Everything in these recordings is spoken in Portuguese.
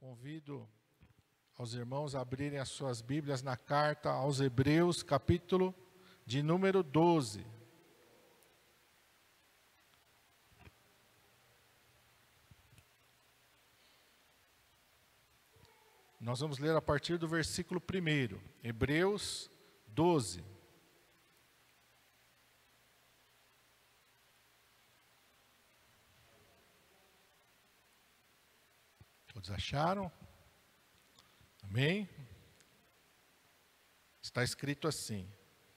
Convido aos irmãos a abrirem as suas Bíblias na carta aos Hebreus, capítulo de número 12. Nós vamos ler a partir do versículo 1, Hebreus 12. Todos acharam? Amém? Está escrito assim: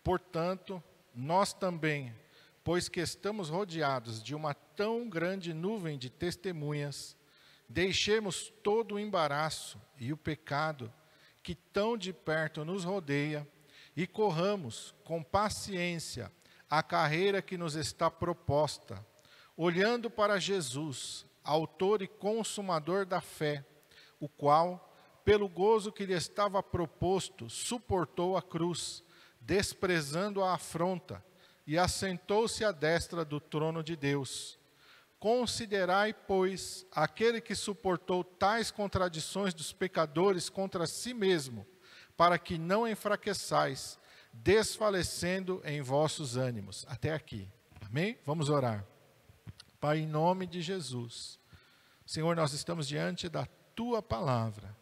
portanto, nós também, pois que estamos rodeados de uma tão grande nuvem de testemunhas, deixemos todo o embaraço e o pecado que tão de perto nos rodeia e corramos com paciência a carreira que nos está proposta, olhando para Jesus, autor e consumador da fé, o qual, pelo gozo que lhe estava proposto, suportou a cruz, desprezando a afronta, e assentou-se à destra do trono de Deus. Considerai, pois, aquele que suportou tais contradições dos pecadores contra si mesmo, para que não enfraqueçais, desfalecendo em vossos ânimos. Até aqui. Amém? Vamos orar. Pai, em nome de Jesus, Senhor, nós estamos diante da Tua Palavra.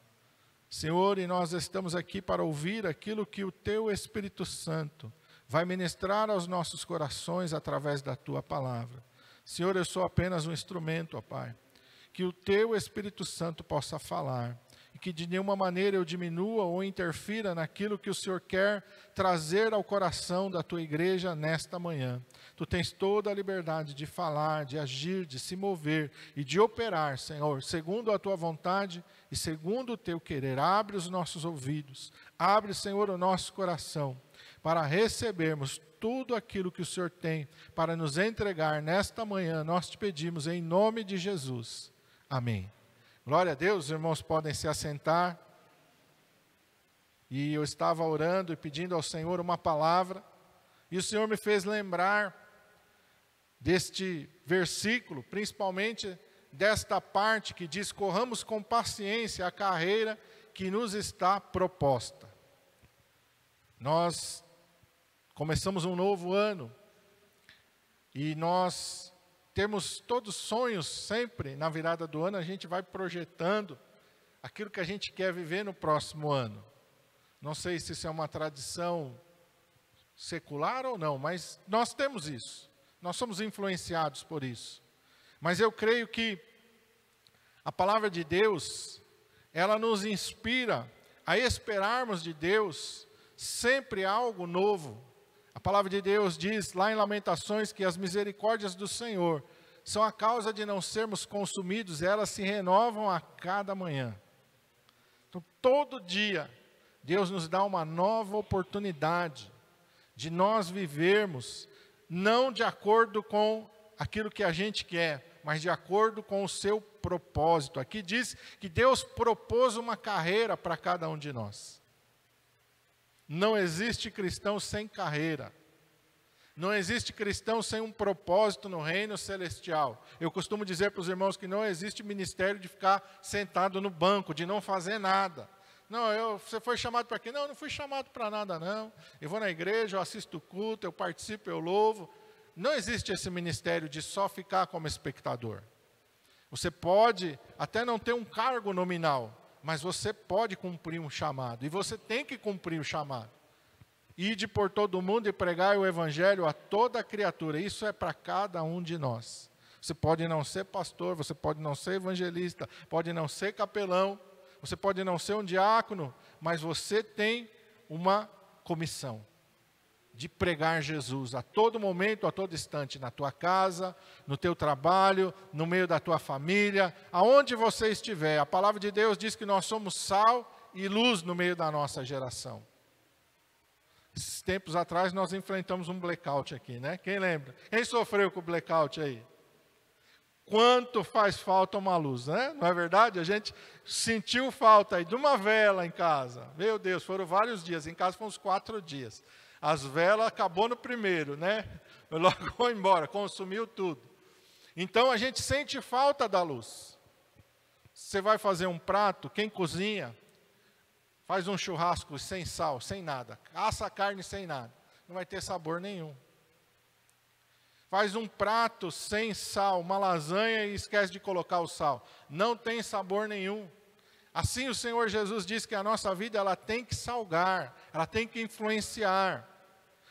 Senhor, e nós estamos aqui para ouvir aquilo que o Teu Espírito Santo vai ministrar aos nossos corações através da Tua Palavra. Senhor, eu sou apenas um instrumento, ó Pai. Que o Teu Espírito Santo possa falar, e que de nenhuma maneira eu diminua ou interfira naquilo que o Senhor quer trazer ao coração da Tua igreja nesta manhã. Tu tens toda a liberdade de falar, de agir, de se mover e de operar, Senhor, segundo a Tua vontade e segundo o Teu querer. Abre os nossos ouvidos, abre, Senhor, o nosso coração, para recebermos tudo aquilo que o Senhor tem para nos entregar nesta manhã. Nós te pedimos em nome de Jesus. Amém. Glória a Deus, os irmãos podem se assentar. E eu estava orando e pedindo ao Senhor uma palavra, e o Senhor me fez lembrar deste versículo, principalmente desta parte que diz: corramos com paciência a carreira que nos está proposta. Nós começamos um novo ano, e nós temos todos sonhos sempre. Na virada do ano a gente vai projetando aquilo que a gente quer viver no próximo ano. Não sei se isso é uma tradição secular ou não, mas nós temos isso. Nós somos influenciados por isso. Mas eu creio que a palavra de Deus, ela nos inspira a esperarmos de Deus sempre algo novo. A palavra de Deus diz lá em Lamentações que as misericórdias do Senhor são a causa de não sermos consumidos, elas se renovam a cada manhã. Então, todo dia, Deus nos dá uma nova oportunidade de nós vivermos, não de acordo com aquilo que a gente quer, mas de acordo com o seu propósito. Aqui diz que Deus propôs uma carreira para cada um de nós. Não existe cristão sem carreira. Não existe cristão sem um propósito no reino celestial. Eu costumo dizer para os irmãos que não existe ministério de ficar sentado no banco, de não fazer nada. Não, você foi chamado para quê? Não, eu não fui chamado para nada não. Eu vou na igreja, eu assisto o culto, eu participo, eu louvo. Não existe esse ministério de só ficar como espectador. Você pode até não ter um cargo nominal, mas você pode cumprir um chamado, e você tem que cumprir o chamado. Ide por todo o mundo e pregai o evangelho a toda criatura. Isso é para cada um de nós. Você pode não ser pastor, você pode não ser evangelista, pode não ser capelão, você pode não ser um diácono, mas você tem uma comissão de pregar Jesus a todo momento, a todo instante, na tua casa, no teu trabalho, no meio da tua família, aonde você estiver. A palavra de Deus diz que nós somos sal e luz no meio da nossa geração. Esses tempos atrás nós enfrentamos um blackout aqui, né? Quem lembra? Quem sofreu com o blackout aí? Quanto faz falta uma luz, né? Não é verdade? A gente sentiu falta aí de uma vela em casa. Meu Deus, foram vários dias. Em casa foram uns 4 dias. As velas acabou no primeiro, né? Logo foi embora, consumiu tudo. Então a gente sente falta da luz. Você vai fazer um prato, quem cozinha, faz um churrasco sem sal, sem nada. Assa a carne sem nada. Não vai ter sabor nenhum. Faz um prato sem sal, uma lasanha e esquece de colocar o sal. Não tem sabor nenhum. Assim o Senhor Jesus diz que a nossa vida ela tem que salgar, ela tem que influenciar.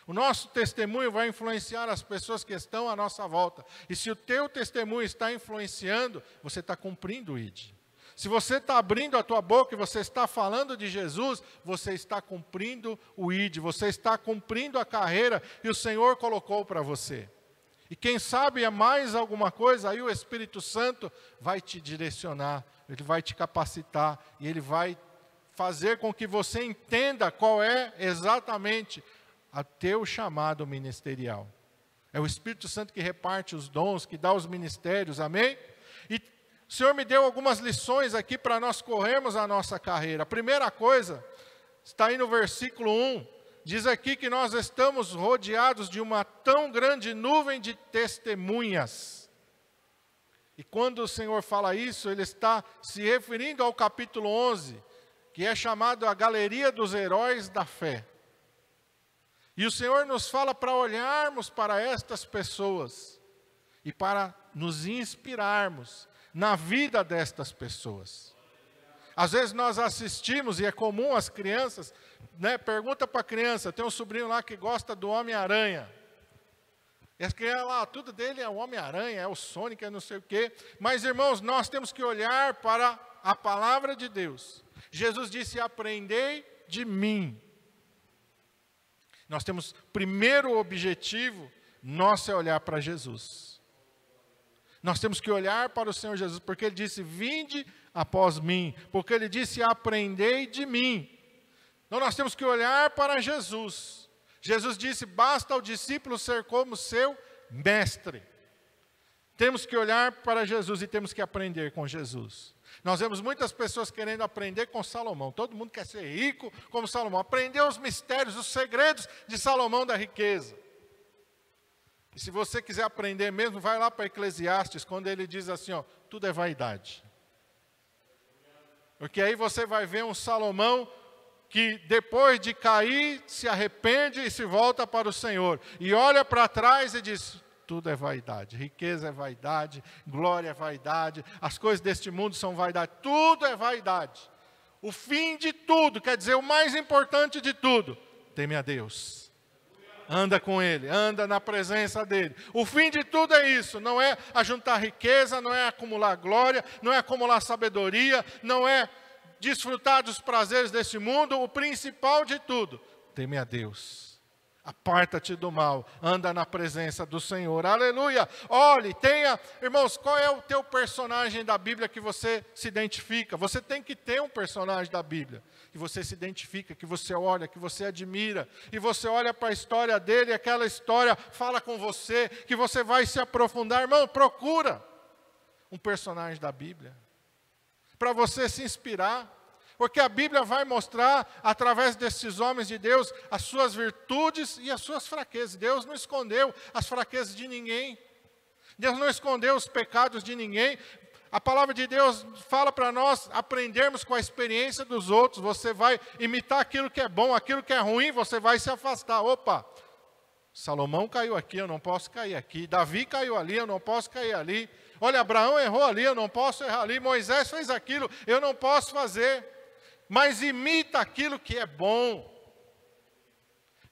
O nosso testemunho vai influenciar as pessoas que estão à nossa volta. E se o teu testemunho está influenciando, você está cumprindo o ID. Se você está abrindo a tua boca e você está falando de Jesus, você está cumprindo o ID, você está cumprindo a carreira que o Senhor colocou para você. E quem sabe é mais alguma coisa, aí o Espírito Santo vai te direcionar, ele vai te capacitar e ele vai fazer com que você entenda qual é exatamente o teu chamado ministerial. É o Espírito Santo que reparte os dons, que dá os ministérios, amém? E o Senhor me deu algumas lições aqui para nós corrermos a nossa carreira. A primeira coisa, está aí no versículo 1, diz aqui que nós estamos rodeados de uma tão grande nuvem de testemunhas. E quando o Senhor fala isso, Ele está se referindo ao capítulo 11, que é chamado a Galeria dos Heróis da Fé. E o Senhor nos fala para olharmos para estas pessoas e para nos inspirarmos na vida destas pessoas. Às vezes nós assistimos, e é comum as crianças, né, pergunta para a criança, tem um sobrinho lá que gosta do Homem-Aranha. E as crianças lá, tudo dele é o Homem-Aranha, é o Sonic, é não sei o quê. Mas irmãos, nós temos que olhar para a palavra de Deus. Jesus disse, aprendei de mim. Nós temos, primeiro objetivo, nosso é olhar para Jesus. Nós temos que olhar para o Senhor Jesus, porque Ele disse, vinde após mim. Porque Ele disse, aprendei de mim. Então nós temos que olhar para Jesus. Jesus disse, basta ao discípulo ser como seu mestre. Temos que olhar para Jesus e temos que aprender com Jesus. Nós vemos muitas pessoas querendo aprender com Salomão. Todo mundo quer ser rico como Salomão. Aprender os mistérios, os segredos de Salomão da riqueza. E se você quiser aprender mesmo, vai lá para Eclesiastes, quando ele diz assim, ó, tudo é vaidade. Porque aí você vai ver um Salomão que depois de cair, se arrepende e se volta para o Senhor. E olha para trás e diz, tudo é vaidade. Riqueza é vaidade, glória é vaidade, as coisas deste mundo são vaidade. Tudo é vaidade. O fim de tudo, quer dizer, o mais importante de tudo, teme a Deus. Anda com Ele, anda na presença dEle. O fim de tudo é isso, não é ajuntar riqueza, não é acumular glória, não é acumular sabedoria, não é desfrutar dos prazeres deste mundo. O principal de tudo, teme a Deus. Aparta-te do mal, anda na presença do Senhor, aleluia. Olhe, tenha, irmãos, qual é o teu personagem da Bíblia que você se identifica? Você tem que ter um personagem da Bíblia que você se identifica, que você olha, que você admira, e você olha para a história dele, e aquela história fala com você, que você vai se aprofundar. Irmão, procura um personagem da Bíblia, para você se inspirar, porque a Bíblia vai mostrar, através desses homens de Deus, as suas virtudes e as suas fraquezas. Deus não escondeu as fraquezas de ninguém. Deus não escondeu os pecados de ninguém. A palavra de Deus fala para nós aprendermos com a experiência dos outros. Você vai imitar aquilo que é bom, aquilo que é ruim, você vai se afastar. Opa, Salomão caiu aqui, eu não posso cair aqui. Davi caiu ali, eu não posso cair ali. Olha, Abraão errou ali, eu não posso errar ali. Moisés fez aquilo, eu não posso fazer. Mas imita aquilo que é bom.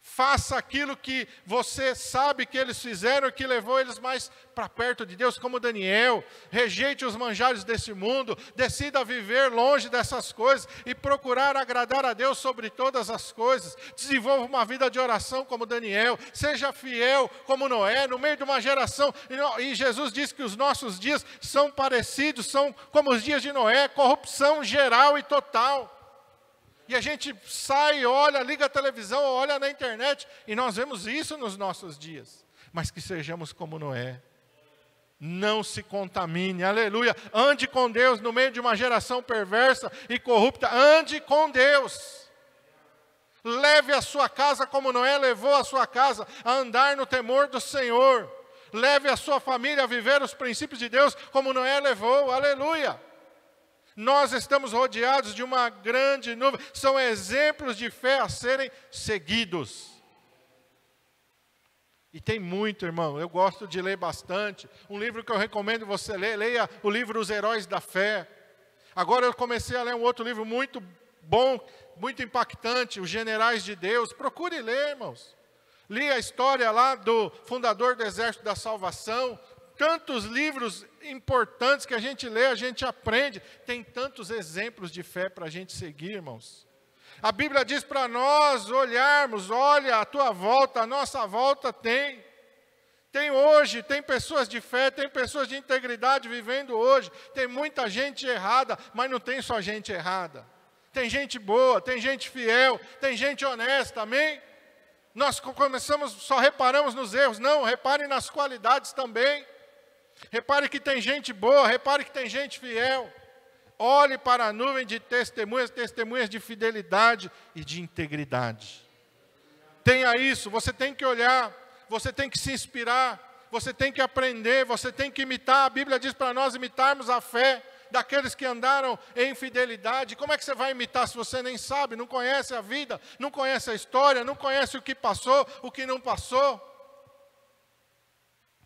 Faça aquilo que você sabe que eles fizeram e que levou eles mais para perto de Deus, como Daniel. Rejeite os manjares desse mundo, decida viver longe dessas coisas e procurar agradar a Deus sobre todas as coisas. Desenvolva uma vida de oração como Daniel, seja fiel como Noé, no meio de uma geração. E Jesus diz que os nossos dias são parecidos, são como os dias de Noé, corrupção geral e total. E a gente sai, olha, liga a televisão, olha na internet, e nós vemos isso nos nossos dias. Mas que sejamos como Noé. Não se contamine, aleluia. Ande com Deus no meio de uma geração perversa e corrupta. Ande com Deus. Leve a sua casa como Noé levou a sua casa, a andar no temor do Senhor. Leve a sua família a viver os princípios de Deus como Noé levou, aleluia. Nós estamos rodeados de uma grande nuvem. São exemplos de fé a serem seguidos. E tem muito, irmão. Eu gosto de ler bastante. Um livro que eu recomendo você ler, leia o livro Os Heróis da Fé. Agora eu comecei a ler um outro livro muito bom, muito impactante, Os Generais de Deus. Procure ler, irmãos. Li a história lá do fundador do Exército da Salvação. Tantos livros importantes que a gente lê, a gente aprende. Tem tantos exemplos de fé para a gente seguir, irmãos. A Bíblia diz para nós olharmos, olha, a tua volta, a nossa volta tem. Tem hoje, tem pessoas de fé, tem pessoas de integridade vivendo hoje. Tem muita gente errada, mas não tem só gente errada. Tem gente boa, tem gente fiel, tem gente honesta, amém? Nós só reparamos nos erros, não, repare nas qualidades também. Repare que tem gente boa, repare que tem gente fiel. Olhe para a nuvem de testemunhas, testemunhas de fidelidade e de integridade. Tenha isso, você tem que olhar, você tem que se inspirar, você tem que aprender, você tem que imitar. A Bíblia diz para nós imitarmos a fé daqueles que andaram em fidelidade. Como é que você vai imitar se você nem sabe, não conhece a vida, não conhece a história, não conhece o que passou, o que não passou?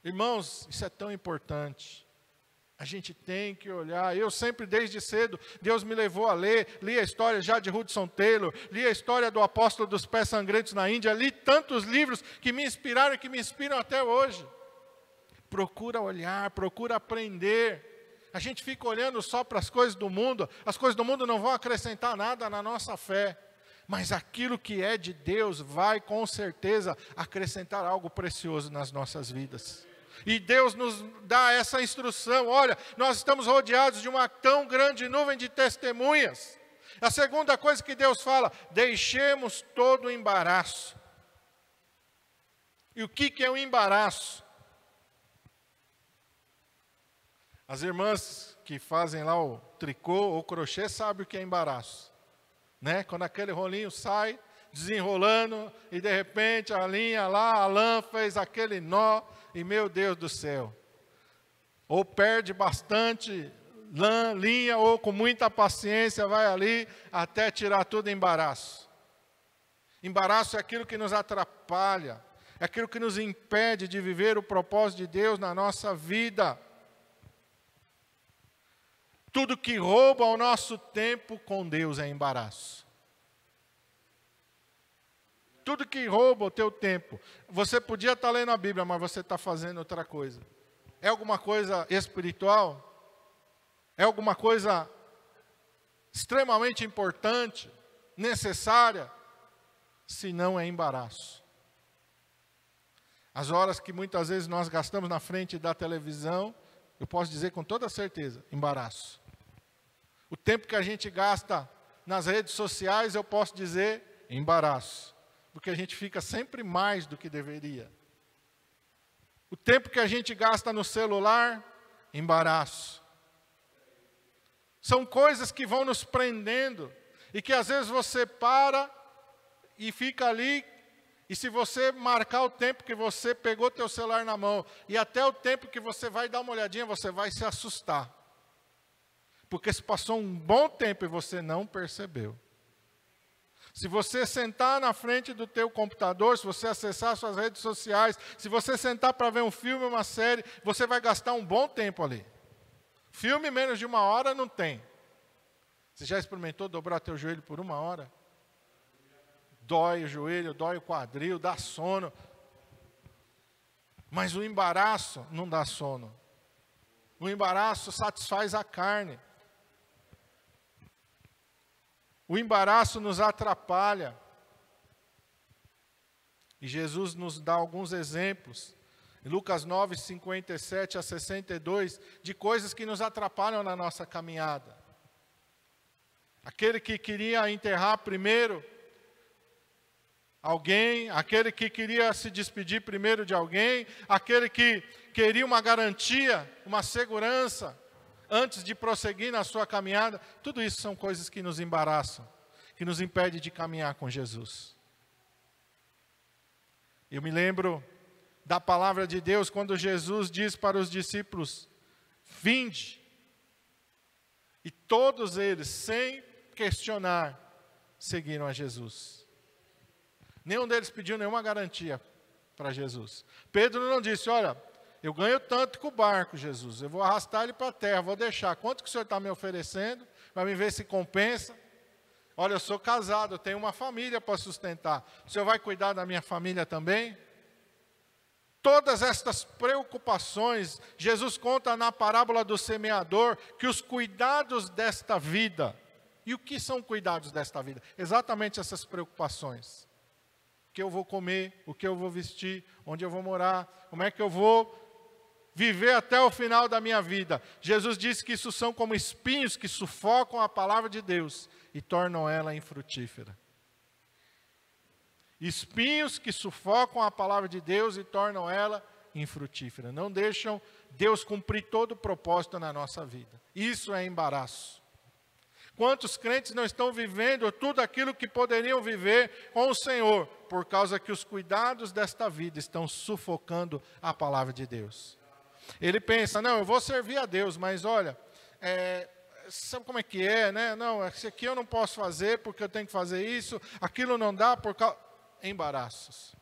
Irmãos, isso é tão importante. A gente tem que olhar. Eu sempre, desde cedo, Deus me levou a ler. Li a história já de Hudson Taylor, li a história do apóstolo dos pés sangrentos na Índia, li tantos livros que me inspiraram e que me inspiram até hoje. Procura olhar, procura aprender. A gente fica olhando só para as coisas do mundo. As coisas do mundo não vão acrescentar nada na nossa fé. Mas aquilo que é de Deus vai, com certeza, acrescentar algo precioso nas nossas vidas. E Deus nos dá essa instrução. Olha, nós estamos rodeados de uma tão grande nuvem de testemunhas. A segunda coisa que Deus fala, deixemos todo o embaraço. E o que é o embaraço? As irmãs que fazem lá o tricô ou crochê sabem o que é embaraço. Né? Quando aquele rolinho sai, desenrolando, e de repente a linha lá, a lã fez aquele nó, e meu Deus do céu, ou perde bastante linha, ou com muita paciência vai ali, até tirar tudo em embaraço. Embaraço é aquilo que nos atrapalha, é aquilo que nos impede de viver o propósito de Deus na nossa vida. Tudo que rouba o nosso tempo com Deus é embaraço. Tudo que rouba o teu tempo. Você podia estar lendo a Bíblia, mas você está fazendo outra coisa. É alguma coisa espiritual? É alguma coisa extremamente importante, necessária? Se não, é embaraço. As horas que muitas vezes nós gastamos na frente da televisão, eu posso dizer com toda certeza, embaraço. O tempo que a gente gasta nas redes sociais, eu posso dizer, embaraço. Porque a gente fica sempre mais do que deveria. O tempo que a gente gasta no celular, embaraço. São coisas que vão nos prendendo, e que às vezes você para e fica ali, e se você marcar o tempo que você pegou teu celular na mão, e até o tempo que você vai dar uma olhadinha, você vai se assustar. Porque se passou um bom tempo e você não percebeu. Se você sentar na frente do teu computador, se você acessar suas redes sociais, se você sentar para ver um filme, uma série, você vai gastar um bom tempo ali. Filme menos de 1 hora não tem. Você já experimentou dobrar teu joelho por 1 hora? Dói o joelho, dói o quadril, dá sono. Mas o embaraço não dá sono. O embaraço satisfaz a carne. O embaraço nos atrapalha. E Jesus nos dá alguns exemplos, em Lucas 9, 57 a 62, de coisas que nos atrapalham na nossa caminhada. Aquele que queria enterrar primeiro alguém, aquele que queria se despedir primeiro de alguém, aquele que queria uma garantia, uma segurança, antes de prosseguir na sua caminhada. Tudo isso são coisas que nos embaraçam, que nos impedem de caminhar com Jesus. Eu me lembro da palavra de Deus, quando Jesus diz para os discípulos, vinde. E todos eles, sem questionar, seguiram a Jesus. Nenhum deles pediu nenhuma garantia para Jesus. Pedro não disse, olha, eu ganho tanto com o barco, Jesus, eu vou arrastar ele para a terra, vou deixar. Quanto que o senhor está me oferecendo? Vai me ver se compensa? Olha, eu sou casado, eu tenho uma família para sustentar. O senhor vai cuidar da minha família também? Todas estas preocupações, Jesus conta na parábola do semeador que os cuidados desta vida. E o que são cuidados desta vida? Exatamente essas preocupações. O que eu vou comer, o que eu vou vestir, onde eu vou morar, como é que eu vou viver até o final da minha vida. Jesus disse que isso são como espinhos que sufocam a palavra de Deus e tornam ela infrutífera. Espinhos que sufocam a palavra de Deus e tornam ela infrutífera. Não deixam Deus cumprir todo o propósito na nossa vida. Isso é embaraço. Quantos crentes não estão vivendo tudo aquilo que poderiam viver com o Senhor, por causa que os cuidados desta vida estão sufocando a palavra de Deus. Ele pensa, não, eu vou servir a Deus, mas olha, sabe como é que é, né? Não, esse aqui eu não posso fazer porque eu tenho que fazer isso, aquilo não dá por causa... Embaraços.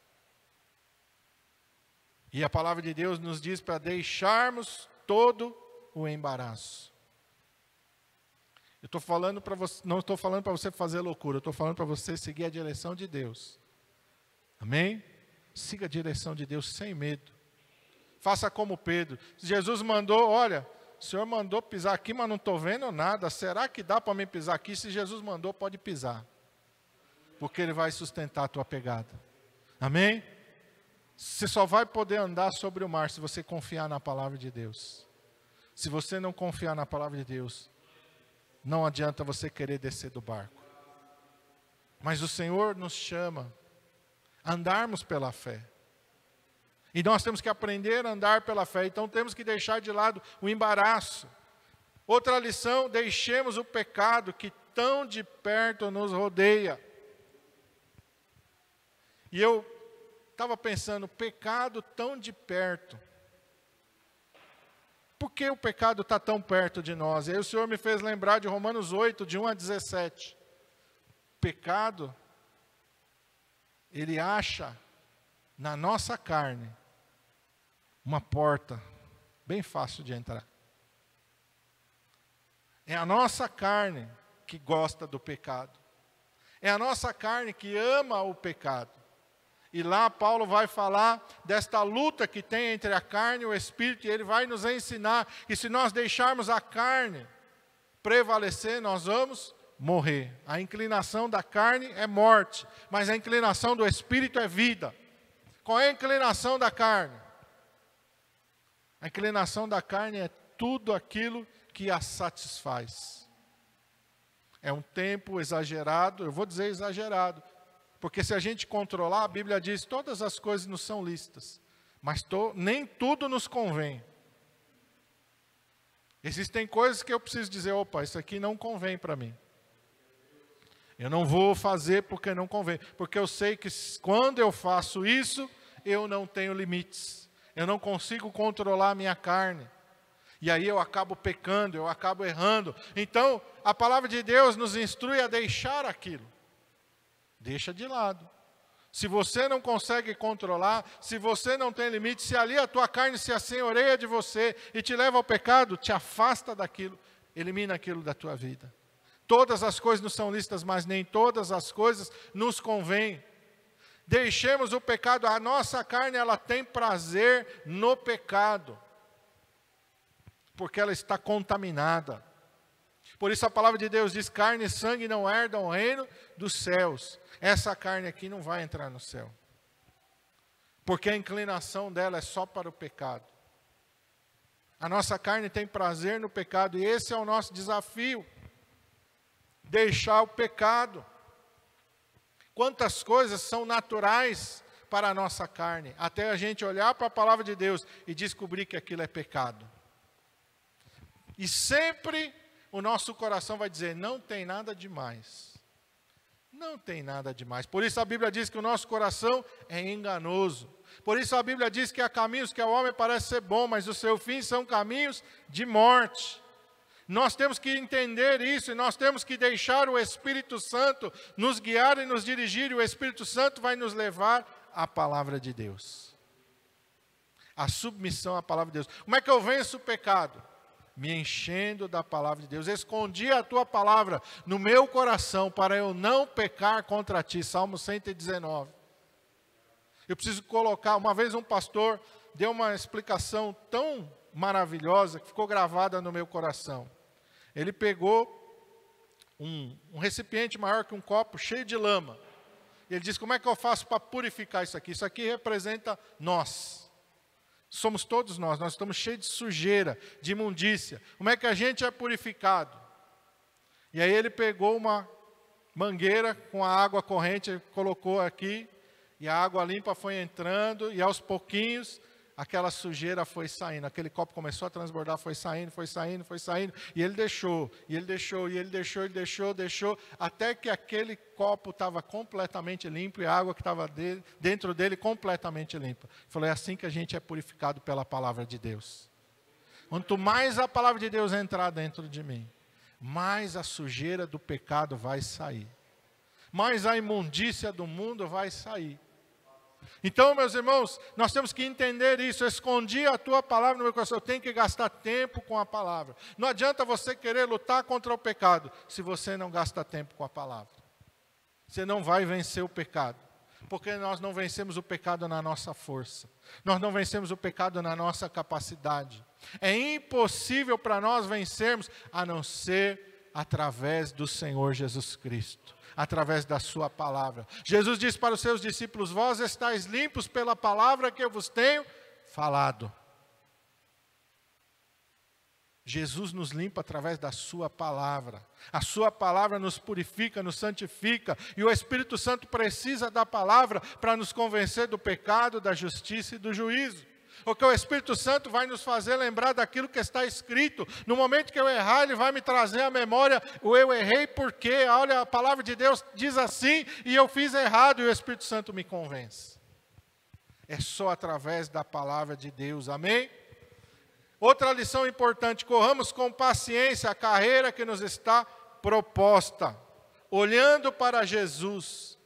E a palavra de Deus nos diz para deixarmos todo o embaraço. Eu estou falando para você, não estou falando para você fazer loucura, eu estou falando para você seguir a direção de Deus. Amém? Siga a direção de Deus sem medo. Faça como Pedro. Jesus mandou, olha, o Senhor mandou pisar aqui, mas não estou vendo nada. Será que dá para mim pisar aqui? Se Jesus mandou, pode pisar. Porque Ele vai sustentar a tua pegada. Amém? Você só vai poder andar sobre o mar se você confiar na palavra de Deus. Se você não confiar na palavra de Deus, não adianta você querer descer do barco. Mas o Senhor nos chama a andarmos pela fé. E nós temos que aprender a andar pela fé. Então temos que deixar de lado o embaraço. Outra lição, deixemos o pecado que tão de perto nos rodeia. E eu estava pensando, pecado tão de perto. Por que o pecado está tão perto de nós? E aí o Senhor me fez lembrar de Romanos 8, de 1 a 17. Pecado, ele acha na nossa carne uma porta bem fácil de entrar. É a nossa carne que gosta do pecado. É a nossa carne que ama o pecado. E lá Paulo vai falar desta luta que tem entre a carne e o Espírito, e ele vai nos ensinar que se nós deixarmos a carne prevalecer, nós vamos morrer. A inclinação da carne é morte, mas a inclinação do Espírito é vida. Qual é a inclinação da carne? A inclinação da carne é tudo aquilo que a satisfaz. É um tempo exagerado, eu vou dizer exagerado, porque se a gente controlar, a Bíblia diz, todas as coisas nos são lícitas, mas nem tudo nos convém. Existem coisas que eu preciso dizer, opa, isso aqui não convém para mim. Eu não vou fazer porque não convém, porque eu sei que quando eu faço isso, eu não tenho limites. Eu não consigo controlar a minha carne. E aí eu acabo pecando, eu acabo errando. Então, a palavra de Deus nos instrui a deixar aquilo. Deixa de lado. Se você não consegue controlar, se você não tem limite, se ali a tua carne se assenhoreia de você e te leva ao pecado, te afasta daquilo, elimina aquilo da tua vida. Todas as coisas nos são lícitas, mas nem todas as coisas nos convêm. Deixemos o pecado, a nossa carne ela tem prazer no pecado, porque ela está contaminada. Por isso a palavra de Deus diz, carne e sangue não herdam o reino dos céus. Essa carne aqui não vai entrar no céu, porque a inclinação dela é só para o pecado. A nossa carne tem prazer no pecado, e esse é o nosso desafio. Deixar o pecado. Quantas coisas são naturais para a nossa carne, até a gente olhar para a palavra de Deus e descobrir que aquilo é pecado. E sempre o nosso coração vai dizer, não tem nada demais. Não tem nada demais. Por isso a Bíblia diz que o nosso coração é enganoso. Por isso a Bíblia diz que há caminhos que ao homem parece ser bom, mas o seu fim são caminhos de morte. Nós temos que entender isso e nós temos que deixar o Espírito Santo nos guiar e nos dirigir. E o Espírito Santo vai nos levar à palavra de Deus. A submissão à palavra de Deus. Como é que eu venço o pecado? Me enchendo da palavra de Deus. Escondi a tua palavra no meu coração para eu não pecar contra ti. Salmo 119. Eu preciso colocar, uma vez um pastor deu uma explicação tão maravilhosa que ficou gravada no meu coração. Ele pegou um recipiente maior que um copo cheio de lama. Ele disse, como é que eu faço para purificar isso aqui? Isso aqui representa nós. Somos todos nós estamos cheios de sujeira, de imundícia. Como é que a gente é purificado? E aí ele pegou uma mangueira com a água corrente, colocou aqui, e a água limpa foi entrando, e aos pouquinhos aquela sujeira foi saindo, aquele copo começou a transbordar, foi saindo, e ele deixou, até que aquele copo estava completamente limpo, e a água que estava dentro dele completamente limpa. Ele falou, é assim que a gente é purificado pela palavra de Deus. Quanto mais a palavra de Deus entrar dentro de mim, mais a sujeira do pecado vai sair, mais a imundícia do mundo vai sair. Então, meus irmãos, nós temos que entender isso. Eu escondi a tua palavra no meu coração. Eu tenho que gastar tempo com a palavra. Não adianta você querer lutar contra o pecado se você não gasta tempo com a palavra. Você não vai vencer o pecado. Porque nós não vencemos o pecado na nossa força. Nós não vencemos o pecado na nossa capacidade. É impossível para nós vencermos a não ser através do Senhor Jesus Cristo. Através da sua palavra. Jesus disse para os seus discípulos, vós estáis limpos pela palavra que eu vos tenho falado. Jesus nos limpa através da sua palavra. A sua palavra nos purifica, nos santifica. E o Espírito Santo precisa da palavra para nos convencer do pecado, da justiça e do juízo. Porque o Espírito Santo vai nos fazer lembrar daquilo que está escrito. No momento que eu errar, Ele vai me trazer à memória o eu errei porque, olha, a palavra de Deus diz assim e eu fiz errado e o Espírito Santo me convence. É só através da palavra de Deus, amém? Outra lição importante, corramos com paciência a carreira que nos está proposta, olhando para Jesus.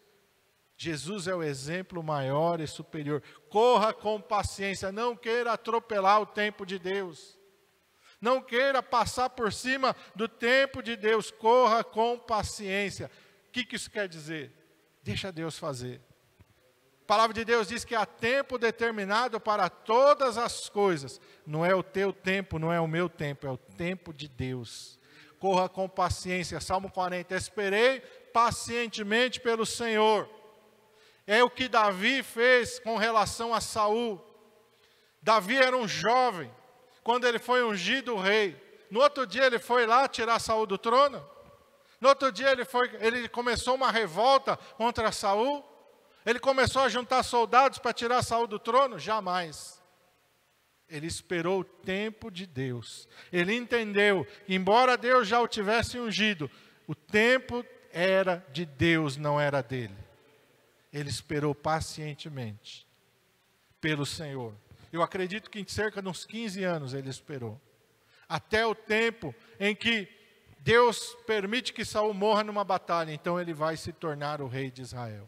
Jesus é o exemplo maior e superior. Corra com paciência, não queira atropelar o tempo de Deus. Não queira passar por cima do tempo de Deus. Corra com paciência. O que isso quer dizer? Deixa Deus fazer. A palavra de Deus diz que há tempo determinado para todas as coisas. Não é o teu tempo, não é o meu tempo, é o tempo de Deus. Corra com paciência. Salmo 40. Esperei pacientemente pelo Senhor. É o que Davi fez com relação a Saul. Davi era um jovem, quando ele foi ungido rei. No outro dia ele foi lá tirar Saul do trono. No outro dia ele começou uma revolta contra Saul. Ele começou a juntar soldados para tirar Saul do trono? Jamais. Ele esperou o tempo de Deus. Ele entendeu, embora Deus já o tivesse ungido, o tempo era de Deus, não era dele. Ele esperou pacientemente pelo Senhor. Eu acredito que em cerca de uns 15 anos ele esperou. Até o tempo em que Deus permite que Saul morra numa batalha, então ele vai se tornar o rei de Israel.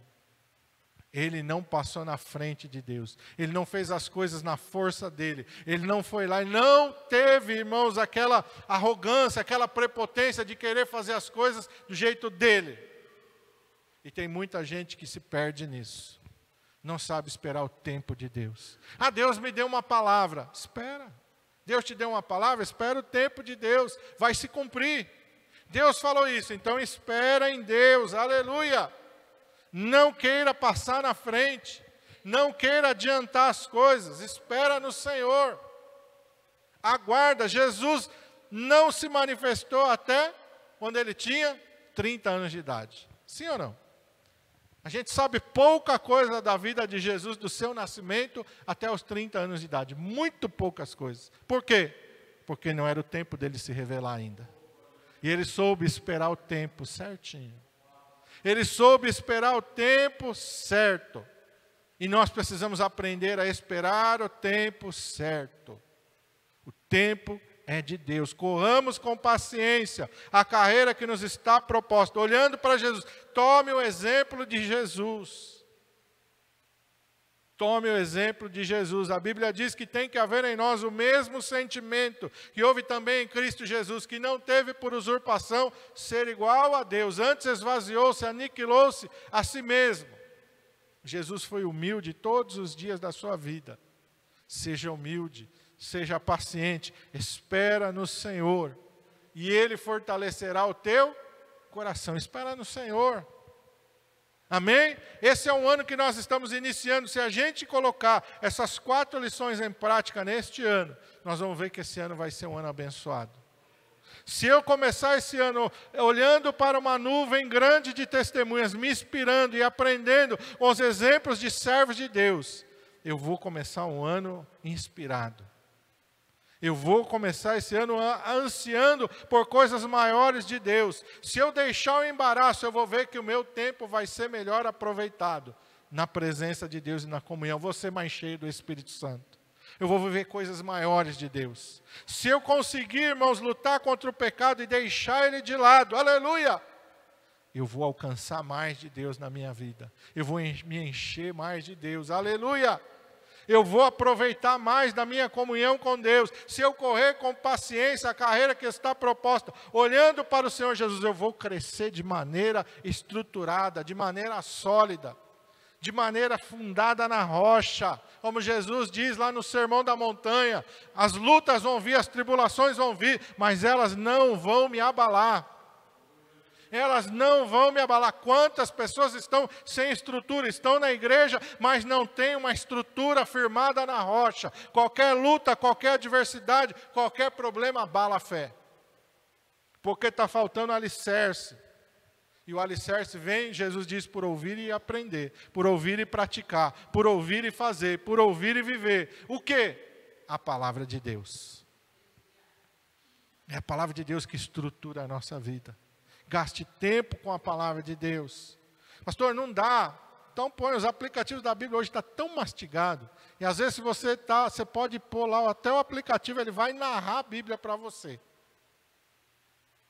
Ele não passou na frente de Deus. Ele não fez as coisas na força dele. Ele não foi lá e não teve, irmãos, aquela arrogância, aquela prepotência de querer fazer as coisas do jeito dele. E tem muita gente que se perde nisso. Não sabe esperar o tempo de Deus. Ah, Deus me deu uma palavra. Espera. Deus te deu uma palavra, espera o tempo de Deus. Vai se cumprir. Deus falou isso, então espera em Deus. Aleluia. Não queira passar na frente. Não queira adiantar as coisas. Espera no Senhor. Aguarda. Jesus não se manifestou até quando ele tinha 30 anos de idade. Sim ou não? A gente sabe pouca coisa da vida de Jesus, do seu nascimento até os 30 anos de idade. Muito poucas coisas. Por quê? Porque não era o tempo dele se revelar ainda. E ele soube esperar o tempo certinho. Ele soube esperar o tempo certo. E nós precisamos aprender a esperar o tempo certo. O tempo é de Deus. Corramos com paciência a carreira que nos está proposta, olhando para Jesus. Tome o exemplo de Jesus. Tome o exemplo de Jesus. A Bíblia diz que tem que haver em nós o mesmo sentimento que houve também em Cristo Jesus, que não teve por usurpação ser igual a Deus. Antes esvaziou-se, aniquilou-se a si mesmo. Jesus foi humilde todos os dias da sua vida. Seja humilde, seja paciente, espera no Senhor, e Ele fortalecerá o teu coração. Espera no Senhor. Amém? Esse é um ano que nós estamos iniciando. Se a gente colocar essas 4 lições em prática neste ano, nós vamos ver que esse ano vai ser um ano abençoado. Se eu começar esse ano olhando para uma nuvem grande de testemunhas, me inspirando e aprendendo com os exemplos de servos de Deus, eu vou começar um ano inspirado. Eu vou começar esse ano ansiando por coisas maiores de Deus. Se eu deixar o embaraço, eu vou ver que o meu tempo vai ser melhor aproveitado na presença de Deus e na comunhão. Eu vou ser mais cheio do Espírito Santo. Eu vou viver coisas maiores de Deus. Se eu conseguir, irmãos, lutar contra o pecado e deixar ele de lado, aleluia, eu vou alcançar mais de Deus na minha vida. Eu vou me encher mais de Deus, aleluia. Eu vou aproveitar mais da minha comunhão com Deus. Se eu correr com paciência a carreira que está proposta, olhando para o Senhor Jesus, eu vou crescer de maneira estruturada, de maneira sólida, de maneira fundada na rocha. Como Jesus diz lá no Sermão da Montanha, as lutas vão vir, as tribulações vão vir, mas elas não vão me abalar. Elas não vão me abalar. Quantas pessoas estão sem estrutura, estão na igreja, mas não têm uma estrutura firmada na rocha. Qualquer luta, qualquer adversidade, qualquer problema abala a fé. Porque está faltando alicerce. E o alicerce vem, Jesus diz, por ouvir e aprender, por ouvir e praticar, por ouvir e fazer, por ouvir e viver. O quê? A palavra de Deus. É a palavra de Deus que estrutura a nossa vida. Gaste tempo com a palavra de Deus. Pastor, não dá. Então põe os aplicativos da Bíblia, hoje está tão mastigado. E às vezes você pode pôr lá até o aplicativo, ele vai narrar a Bíblia para você.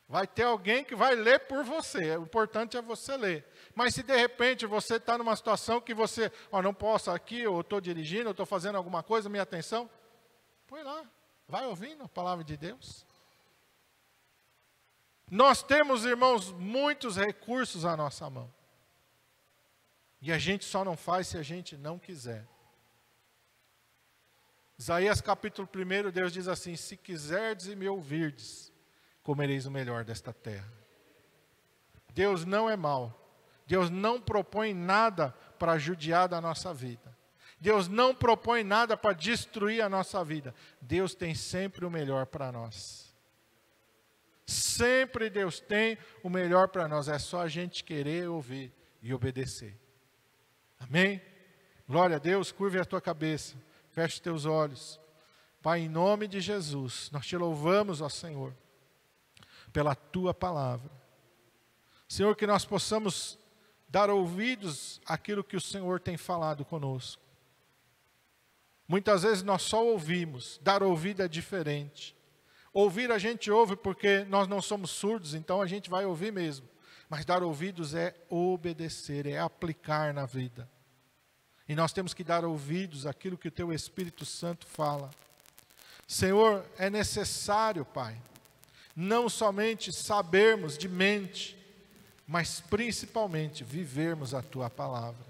Vai ter alguém que vai ler por você. O importante é você ler. Mas se de repente você está numa situação que você, não posso aqui, eu estou dirigindo, eu estou fazendo alguma coisa, minha atenção, põe lá, vai ouvindo a palavra de Deus. Nós temos, irmãos, muitos recursos à nossa mão. E a gente só não faz se a gente não quiser. Isaías capítulo 1, Deus diz assim: se quiserdes e me ouvirdes, comereis o melhor desta terra. Deus não é mau. Deus não propõe nada para judiar da nossa vida. Deus não propõe nada para destruir a nossa vida. Deus tem sempre o melhor para nós. Sempre Deus tem o melhor para nós. É só a gente querer ouvir e obedecer. Amém? Glória a Deus. Curve a tua cabeça. Feche os teus olhos. Pai, em nome de Jesus, nós te louvamos, ó Senhor, pela tua palavra. Senhor, que nós possamos dar ouvidos àquilo que o Senhor tem falado conosco. Muitas vezes nós só ouvimos. Dar ouvido é diferente. Ouvir a gente ouve porque nós não somos surdos, então a gente vai ouvir mesmo. Mas dar ouvidos é obedecer, é aplicar na vida. E nós temos que dar ouvidos àquilo que o teu Espírito Santo fala. Senhor, é necessário, Pai, não somente sabermos de mente, mas principalmente vivermos a tua palavra.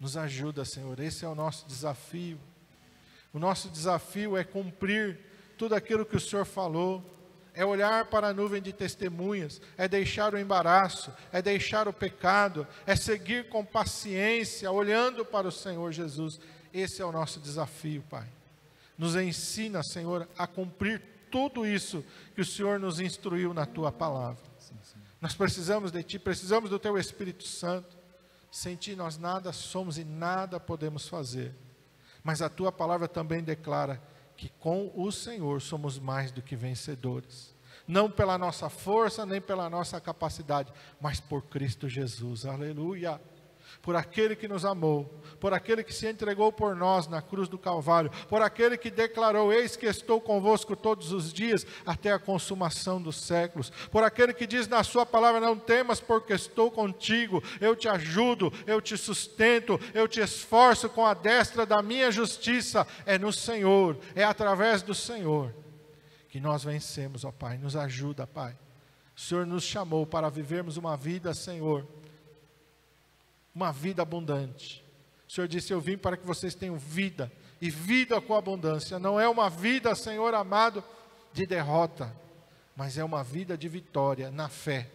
Nos ajuda, Senhor, esse é o nosso desafio. O nosso desafio é cumprir tudo aquilo que o Senhor falou, é olhar para a nuvem de testemunhas, é deixar o embaraço, é deixar o pecado, é seguir com paciência, olhando para o Senhor Jesus. Esse é o nosso desafio, Pai. Nos ensina, Senhor, a cumprir tudo isso que o Senhor nos instruiu na Tua palavra. Sim. Nós precisamos de Ti, precisamos do Teu Espírito Santo. Sem Ti nós nada somos e nada podemos fazer. Mas a Tua palavra também declara que com o Senhor somos mais do que vencedores. Não pela nossa força, nem pela nossa capacidade, mas por Cristo Jesus. Aleluia. por aquele que nos amou, por aquele que se entregou por nós na cruz do Calvário, por aquele que declarou: eis que estou convosco todos os dias, até a consumação dos séculos, por aquele que diz na sua palavra: não temas, porque estou contigo, eu te ajudo, eu te sustento, eu te esforço com a destra da minha justiça. É no Senhor, é através do Senhor que nós vencemos, ó Pai. Nos ajuda, Pai. O Senhor nos chamou para vivermos uma vida, Senhor, uma vida abundante. O Senhor disse: eu vim para que vocês tenham vida, e vida com abundância. Não é uma vida, Senhor amado, de derrota, mas é uma vida de vitória, na fé,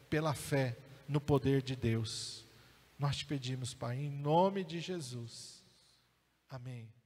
pela fé, no poder de Deus. Nós te pedimos, Pai, em nome de Jesus. Amém.